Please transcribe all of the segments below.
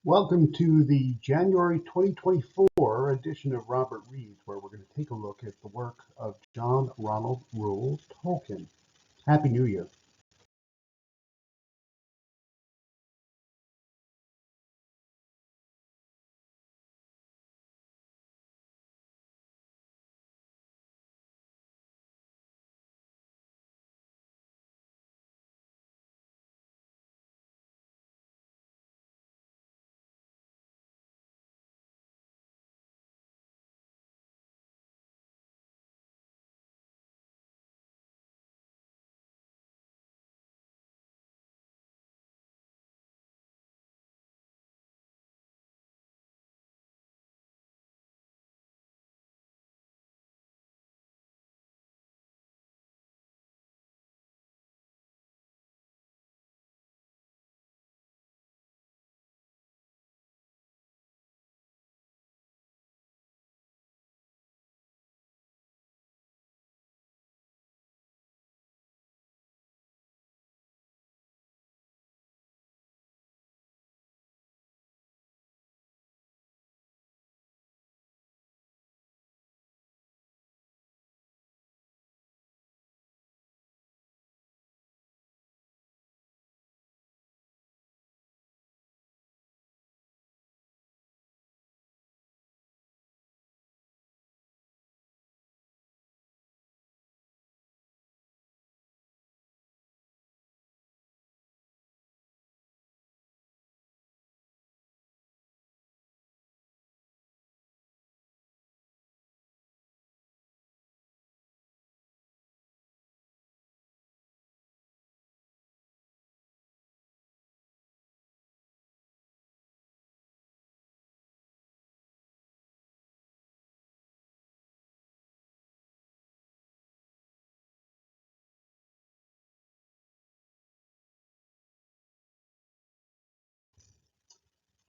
Welcome to the January 2024 edition of Robert Reads, where we're going to take a look at the work of John Ronald Reuel Tolkien. Happy New Year.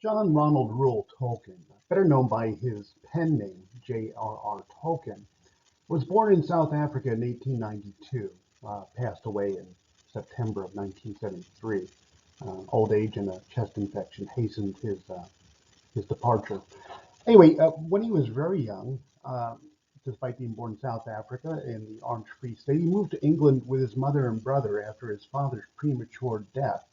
John Ronald Reuel Tolkien, better known by his pen name J.R.R. Tolkien, was born in South Africa in 1892, passed away in September of 1973. Old age and a chest infection hastened his departure. Anyway, when he was very young, despite being born in South Africa in the Orange Free State, he moved to England with his mother and brother after his father's premature death.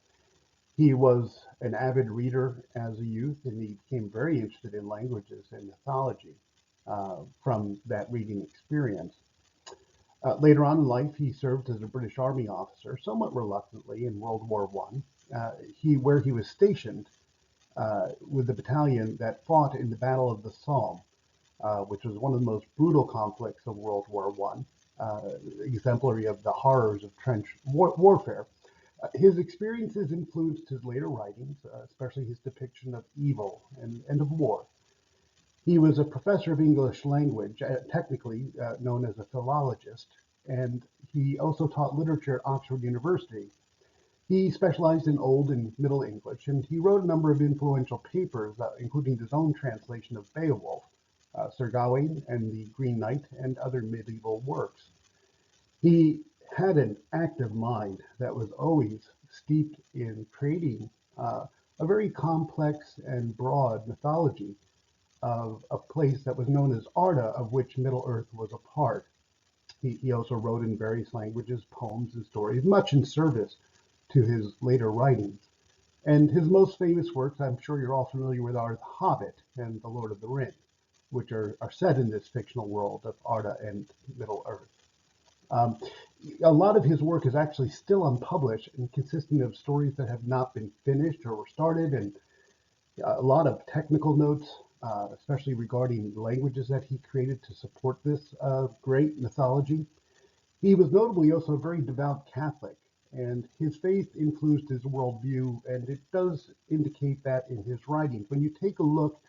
He was an avid reader as a youth, and he became very interested in languages and mythology from that reading experience. Later on in life, he served as a British Army officer, somewhat reluctantly, in World War One. Where he was stationed with the battalion that fought in the Battle of the Somme, which was one of the most brutal conflicts of World War One, exemplary of the horrors of trench warfare. His experiences influenced his later writings, especially his depiction of evil and of war. He was a professor of English language, technically known as a philologist, and he also taught literature at Oxford University. He specialized in Old and Middle English, and he wrote a number of influential papers, including his own translation of Beowulf, Sir Gawain and the Green Knight, and other medieval works. He had an active mind that was always steeped in creating a very complex and broad mythology of a place that was known as Arda, of which Middle Earth was a part. He also wrote in various languages, poems, and stories, much in service to his later writings. And his most famous works, I'm sure you're all familiar with, are The Hobbit and The Lord of the Rings, which are set in this fictional world of Arda and Middle Earth. Um, a lot of his work is actually still unpublished and consisting of stories that have not been finished or were started, and a lot of technical notes, especially regarding languages that he created to support this great mythology. He was notably also a very devout Catholic, and his faith influenced his worldview, and it does indicate that in his writings. When you take a look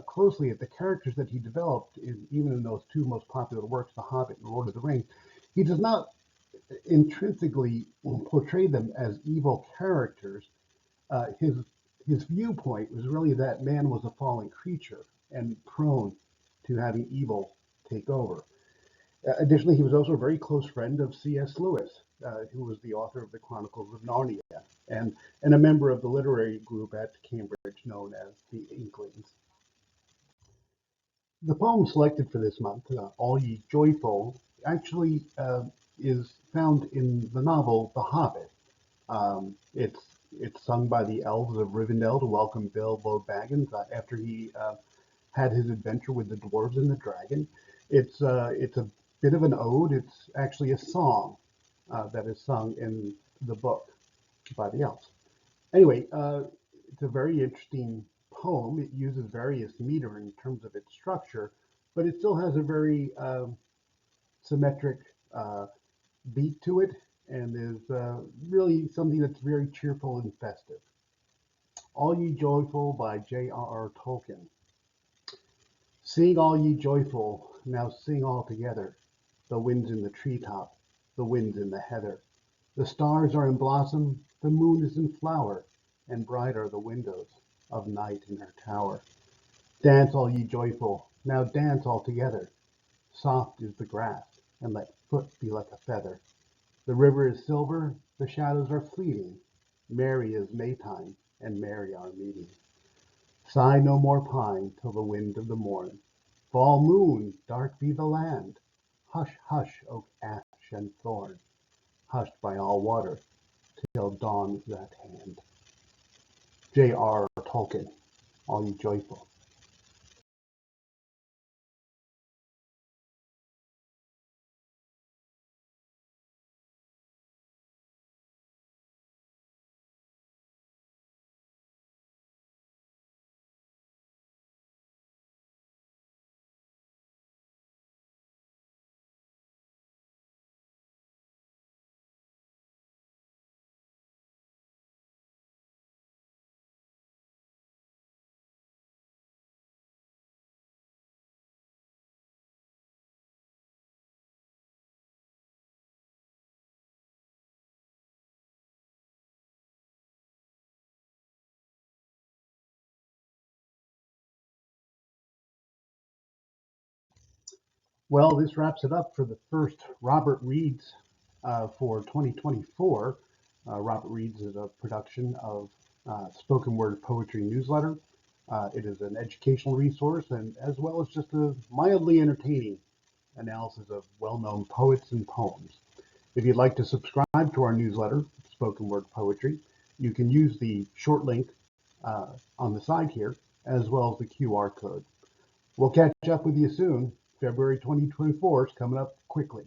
closely at the characters that he developed, even in those two most popular works, The Hobbit and Lord of the Rings, he does not intrinsically portray them as evil characters. His viewpoint was really that man was a fallen creature and prone to having evil take over. Additionally, he was also a very close friend of C.S. Lewis, who was the author of the Chronicles of Narnia, and, and a member of the literary group at Cambridge known as the Inklings. The poem selected for this month, All Ye Joyful, actually is found in the novel The Hobbit. It's sung by the elves of Rivendell to welcome Bilbo Baggins after he had his adventure with the dwarves and the dragon. It's a bit of an ode. It's actually a song that is sung in the book by the elves. Anyway, it's a very interesting poem. It uses various meter in terms of its structure, but it still has a very symmetric uh, beat to it, and is really something that's very cheerful and festive. All Ye Joyful by J.R.R. Tolkien. Sing all ye joyful, now sing all together. The wind's in the treetop, the wind's in the heather. The stars are in blossom, the moon is in flower, and bright are the windows of night in her tower. Dance all ye joyful, now dance all together. Soft is the grass, and let foot be like a feather. The river is silver, the shadows are fleeting. Merry is Maytime, and merry our meeting. Sigh no more pine till the wind of the morn. Fall moon, dark be the land. Hush, hush, oak, ash, and thorn. Hushed by all water, till dawn is at hand. J.R. Tolkien, All Ye Joyful. Well, this wraps it up for the first Robert Reads for 2024. Robert Reads is a production of spoken word poetry newsletter. It is an educational resource and as well as just a mildly entertaining analysis of well-known poets and poems. If you'd like to subscribe to our newsletter, Spoken Word Poetry, you can use the short link on the side here, as well as the QR code. We'll catch up with you soon. February 2024 is coming up quickly.